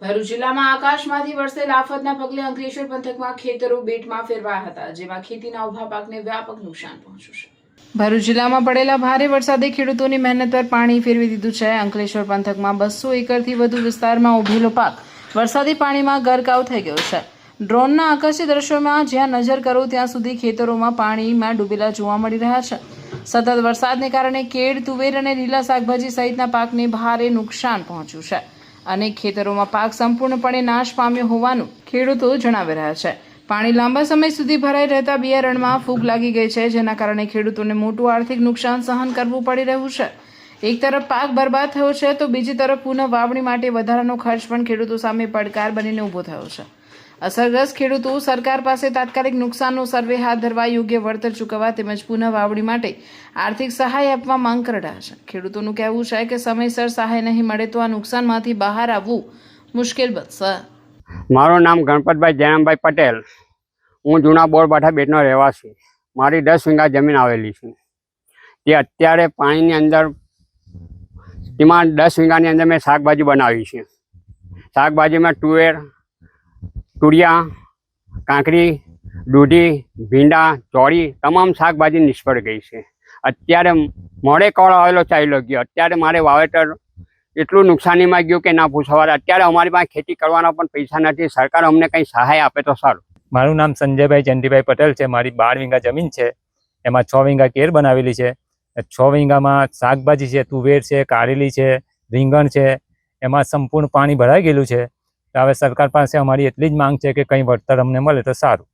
ભરૂચ જિલ્લામાં આકાશમાંથી વરસેલ આફતના પગલે અંકલેશ્વર પંથકમાં ખેતરો બેટમાં ફેરવાયા હતા, જેમાં ખેતીના ઉભા પાકને વ્યાપક નુકસાન પહોંચ્યું છે. ભરૂચ જિલ્લામાં પડેલા ભારે વરસાદે ખેડૂતોની મહેનત પર પાણી ફેરવી દીધું છે. અંકલેશ્વર પંથકમાં 200 એકરથી વધુ વિસ્તારમાં ઉભેલો પાક વરસાદી પાણીમાં ગરકાવ થઈ ગયો છે. ડ્રોનના આકાશી દ્રશ્યોમાં જ્યાં નજર કરો ત્યાં સુધી ખેતરોમાં પાણીમાં ડૂબેલા જોવા મળી રહ્યા છે. સતત વરસાદને કારણે કેળ, તુવેર અને લીલા શાકભાજી સહિતના પાકને ભારે નુકસાન પહોંચ્યું છે. અનેક ખેતરોમાં પાક સંપૂર્ણપણે નાશ પામ્યો હોવાનું ખેડૂતો જણાવી રહ્યા છે. પાણી લાંબા સમય સુધી ભરાઈ રહેતા બિયારણમાં ફૂગ લાગી ગઈ છે, જેના કારણે ખેડૂતોને મોટું આર્થિક નુકસાન સહન કરવું પડી રહ્યું છે. એક તરફ પાક બરબાદ થયો છે તો બીજી તરફ પુનઃ વાવણી માટે વધારાનો ખર્ચ પણ ખેડૂતો સામે પડકાર બનીને ઊભો થયો છે. અસરગ્રસ્ત ખેડૂતો સરકાર પાસે તાત્કાલિક નુકસાનનો સર્વે હાથ ધરવા, યોગ્ય વળતર ચૂકવવા તેમજ પુનઃ વાવણી માટે આર્થિક સહાય આપવા માંગ કરી રહ્યા છે. ખેડૂતોનું કહેવું છે કે સમયસર સહાય નહીં મળે તો આ નુકસાનમાંથી બહાર આવવું મુશ્કેલ બનશે. મારું નામ ગણપતભાઈ જયરામભાઈ પટેલ. હું જૂના બોરબાઠા બેટનો રહેવાસી. મારી 10 વીઘા જમીન આવેલી છે. તે અત્યારે પાણીની અંદર, તેમાં 10 વીઘાની અંદર મેં શાકભાજી બનાવી છે. શાકભાજીમાં તુવેર, તુરિયા, કાંકરી, દૂધી, ભીંડા, ચોળી તમામ શાકભાજી નિષ્ફળ ગઈ છે. અત્યારે મોડે કળ આવેલો ચાલ્યો ગયો. અત્યારે મારે વાવેતર એટલું નુકસાનીમાં ગયું કે ના પૂછવા. અત્યારે અમારી પાસે ખેતી કરવાના પણ પૈસા નથી. સરકાર અમને કંઈ સહાય આપે તો સારું. મારું નામ સંજયભાઈ ચંદીભાઈ પટેલ છે. મારી 12 વીઘા જમીન છે. એમાં 6 વીઘા કેર બનાવેલી છે. 6 વીઘામાં શાકભાજી છે, તુવેર છે, કારેલી છે, રીંગણ છે. એમાં સંપૂર્ણ પાણી ભરાઈ ગયેલું છે. હવે સરકાર પાસે અમારી એટલી જ માંગ છે કે કંઈ વળતર અમને મળે તો સારું.